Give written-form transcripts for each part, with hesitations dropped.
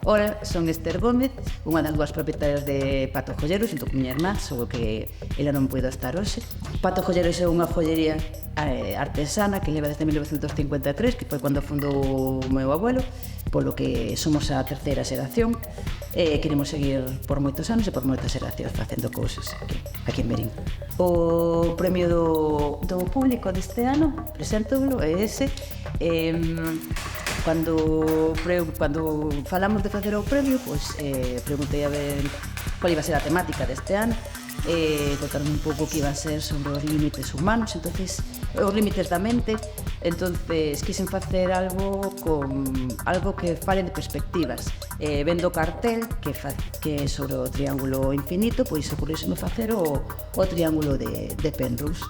Ora, son Esther Gómez, unha das dúas propietarias de Pato Joyeros, junto con miña irmá, só que ela non puido estar hoxe. Pato Joyeros é unha follería artesana que leva desde 1953, que foi cando fundou o meu abuelo, polo que somos a terceira xeración, e queremos seguir por moitos anos e por moitas xeracións facendo cousas aquí en Verín. O premio do público deste ano, preséntolo, é ese. Cando falamos de facer o premio, pois preguntei a ver qual iba a ser a temática deste ano, contaron un pouco que iba a ser sobre os límites humanos, entonces os límites da mente. Entonces quixen facer algo que fale de perspectivas. Vendo o cartel que é sobre o triángulo infinito, pois ocurríseme facer o triángulo de Penrose.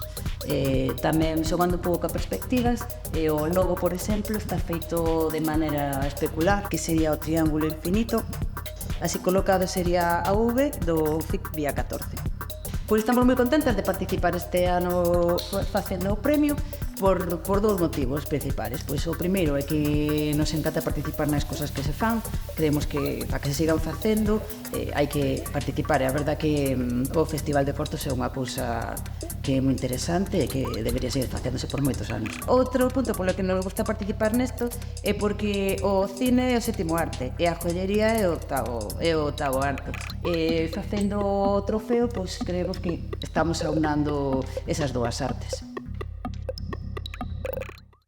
Tamén xogando un pouco a perspectivas, o logo, por exemplo, está feito de maneira especular, que sería o triángulo infinito, así colocado sería a V do FIC Vía 14. Pois estamos moi contentas de participar este ano facendo o premio por dous motivos principales. Pois o primeiro é que nos encanta participar nas cousas que se fan, creemos que para que se sigan facendo hai que participar, e a verdad que o Festival de Portos é unha cousa que é moi interesante e que debería seguir facéndose por moitos anos. Outro punto polo que nos gusta participar nesto é porque o cine é o sétimo arte e a joyería é o octavo arte. Facendo o trofeo, pois creemos que estamos aunando esas dúas artes.